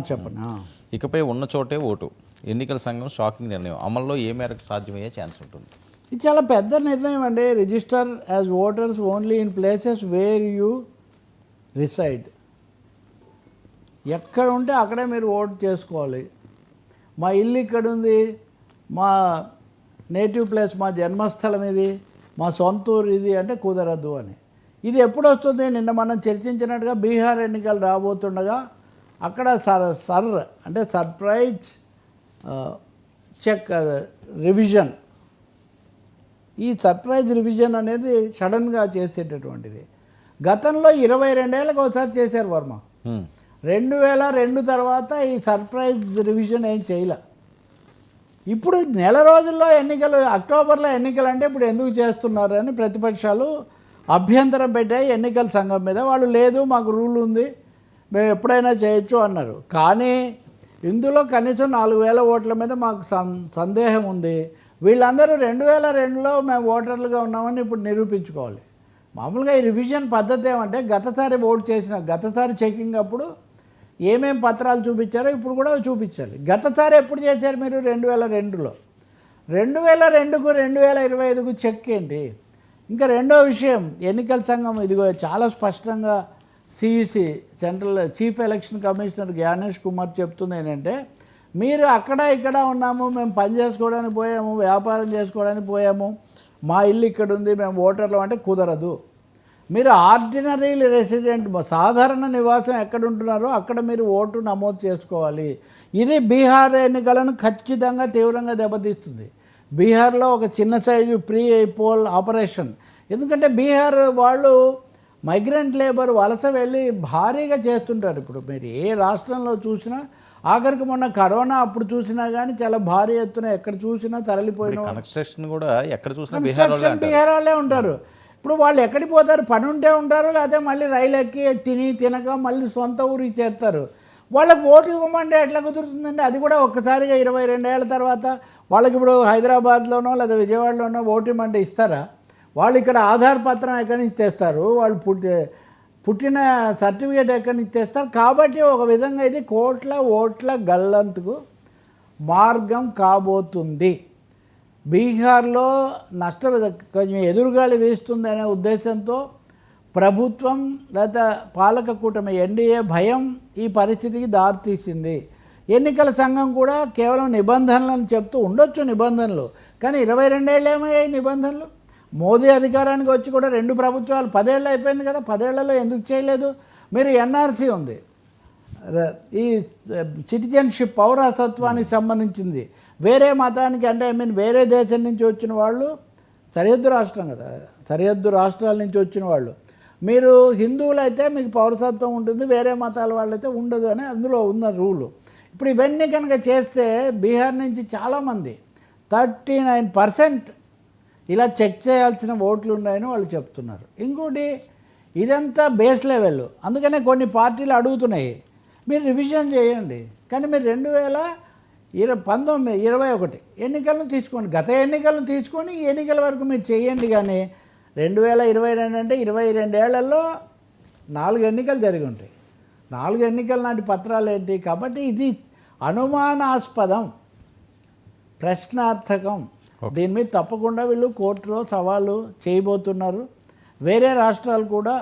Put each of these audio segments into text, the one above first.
చెప్పండి. ఇకపై ఉన్న చోటే ఓటు. ఎన్నికల సంఘం షాకింగ్ నిర్ణయం. అమల్లో ఏ మేరకు సాధ్యమయ్యే ఛాన్స్ ఉంటుంది? ఇది చాలా పెద్ద నిర్ణయం అండి. Register as voters only in places where you reside. ఎక్కడ ఉంటే అక్కడే మీరు ఓటు చేసుకోవాలి. మా ఇల్లు ఇక్కడ ఉంది, మా నేటివ్ ప్లేస్, మా జన్మస్థలం ఇది, మా సొంత ఊరు ఇది అంటే కుదరదు అని. ఇది ఎప్పుడు వస్తుంది? నిన్న మనం చర్చించినట్టుగా బీహార్ ఎన్నికలు రాబోతుండగా అక్కడ అంటే సర్ప్రైజ్ చెక్ రివిజన్. ఈ సర్ప్రైజ్ రివిజన్ అనేది సడన్గా చేసేటటువంటిది. గతంలో 22 ఏళ్ళకి ఒకసారి చేశారు వర్మ. 2002 తర్వాత ఈ సర్ప్రైజ్ రివిజన్ ఏం చేయలే. ఇప్పుడు నెల రోజుల్లో ఎన్నికలు, అక్టోబర్లో ఎన్నికలు అంటే ఇప్పుడు ఎందుకు చేస్తున్నారు అని ప్రతిపక్షాలు అభ్యంతరం పెట్టాయి ఎన్నికల సంఘం మీద. వాళ్ళు లేదు, మాకు రూల్ ఉంది, మేము ఎప్పుడైనా చేయొచ్చు అన్నారు. కానీ ఇందులో కనీసం 4000 ఓట్ల మీద మాకు సందేహం ఉంది. వీళ్ళందరూ 2002లో మేము ఓటర్లుగా ఉన్నామని ఇప్పుడు నిరూపించుకోవాలి. మామూలుగా ఈ రివిజన్ పద్ధతి ఏమంటే గతసారి చెకింగ్ అప్పుడు ఏమేం పత్రాలు చూపించారో ఇప్పుడు కూడా చూపించాలి. గతసారి ఎప్పుడు చేశారు మీరు? 2002లో. 2002కు 2025కు చెక్ ఏంటి? ఇంకా రెండో విషయం, ఎన్నికల సంఘం ఇదిగో చాలా స్పష్టంగా CEC central chief election commissioner Gyanesh Kumar చెప్తుంది ఏంటంటే, మీరు అక్కడ ఇక్కడ ఉన్నాము, మేము పని చేసుకోవడానికి పోయాము, వ్యాపారం చేసుకోవడానికి పోయాము, మా ఇల్లు ఇక్కడ ఉంది, మేము ఓటర్లు అంటే కుదరదు. మీరు ఆర్డినరీ రెసిడెంట్, సాధారణ నివాసం ఎక్కడ ఉంటున్నారో అక్కడ మీరు ఓటు నమోదు చేసుకోవాలి. ఇది బీహార్ ఎన్నికలను ఖచ్చితంగా తీవ్రంగా దెబ్బతీస్తుంది. బీహార్లో ఒక చిన్న సైజు ప్రీ పోల్ ఆపరేషన్. ఎందుకంటే బీహార్ వాళ్ళు మైగ్రెంట్ లేబర్ వలస వెళ్ళి భారీగా చేస్తుంటారు. ఇప్పుడు మీరు ఏ రాష్ట్రంలో చూసినా, ఆఖరికి మొన్న కరోనా అప్పుడు చూసినా కానీ చాలా భారీ ఎత్తున ఎక్కడ చూసినా తరలిపోయిన బీహార్ వాళ్ళే ఉంటారు. ఇప్పుడు వాళ్ళు ఎక్కడికి పోతారు? పని ఉంటే ఉంటారు, లేకపోతే మళ్ళీ రైలు ఎక్కి తినక మళ్ళీ సొంత ఊరికి చేరుతారు. వాళ్ళకి ఓటు ఇవ్వమంటే ఎట్లా కుదురుతుందండి? అది కూడా ఒక్కసారిగా 22 ఏళ్ళ తర్వాత వాళ్ళకి ఇప్పుడు హైదరాబాద్లోనో లేదా విజయవాడలోనో ఓటు ఇవ్వమంటే ఇస్తారా? వాళ్ళు ఇక్కడ ఆధార్ పత్రం ఎక్కడి నుంచి తెస్తారు, వాళ్ళు పుట్టిన సర్టిఫికేట్ ఎక్కడి నుంచి తెస్తారు. కాబట్టి ఒక విధంగా ఇది కోట్ల ఓట్ల గల్లంతుకు మార్గం కాబోతుంది. బీహార్లో కొంచెం ఎదురుగాలి వీస్తుంది అనే ఉద్దేశంతో ప్రభుత్వం లేదా పాలక కూటమి ఎన్డీఏ భయం ఈ పరిస్థితికి దారితీసింది. ఎన్నికల సంఘం కూడా కేవలం నిబంధనలను చెప్తూ ఉండొచ్చు, నిబంధనలు, కానీ 22 ఏళ్ళు ఏమయ్యాయి నిబంధనలు? మోదీ అధికారానికి వచ్చి కూడా 2 ప్రభుత్వాలు 10 ఏళ్ళు అయిపోయింది కదా. 10 ఏళ్లలో ఎందుకు చేయలేదు? మీరు ఎన్ఆర్సీ ఉంది, ఈ సిటిజన్షిప్ పౌరసత్వానికి సంబంధించింది. వేరే మతానికి అంటే వేరే దేశం నుంచి వచ్చిన వాళ్ళు, సరిహద్దు రాష్ట్రం కదా, సరిహద్దు రాష్ట్రాల నుంచి వచ్చిన వాళ్ళు, మీరు హిందువులు అయితే మీకు పౌరసత్వం ఉంటుంది, వేరే మతాల వాళ్ళైతే ఉండదు అని అందులో ఉన్న రూలు. ఇప్పుడు ఇవన్నీ కనుక చేస్తే బీహార్ నుంచి చాలామంది 39% ఇలా చెక్ చేయాల్సిన ఓట్లు ఉన్నాయని వాళ్ళు చెప్తున్నారు. ఇంకోటి, ఇదంతా బేస్ లెవెల్. అందుకనే కొన్ని పార్టీలు అడుగుతున్నాయి, మీరు రివిజన్ చేయండి, కానీ మీరు 2021 ఎన్నికలను తీసుకోండి, గత ఎన్నికలను తీసుకొని ఈ ఎన్నికల వరకు మీరు చేయండి. కానీ 2022 అంటే 22 ఏళ్లలో 4 ఎన్నికలు జరిగి ఉంటాయి. 4 ఎన్నికల నాటి పత్రాలు ఏంటి? కాబట్టి ఇది అనుమానాస్పదం, ప్రశ్నార్థకం. దీని మీద తప్పకుండా వీళ్ళు కోర్టులో సవాలు చేయబోతున్నారు. వేరే రాష్ట్రాలు కూడా,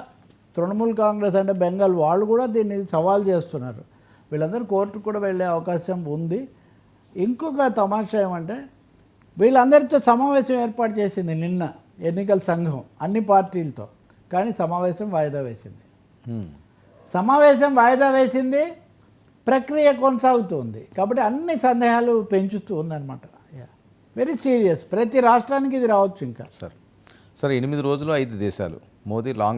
తృణమూల్ కాంగ్రెస్ అంటే బెంగాల్, వాళ్ళు కూడా దీన్ని సవాల్ చేస్తున్నారు. వీళ్ళందరూ కోర్టుకు కూడా వెళ్ళే అవకాశం ఉంది. ఇంకొక తమాషా ఏమంటే, వీళ్ళందరితో సమావేశం ఏర్పాటు చేసింది నిన్న ఎన్నికల సంఘం అన్ని పార్టీలతో, కానీ సమావేశం వాయిదా వేసింది. ప్రక్రియ కొనసాగుతుంది. కాబట్టి అన్ని సందేహాలు పెంచుతూ ఉందన్నమాట. Very serious. ప్రతి రాష్ట్రానికి ఇది రావచ్చు. ఇంకా సార్ 8 రోజులు 5 దేశాలు మోదీ లాంగ్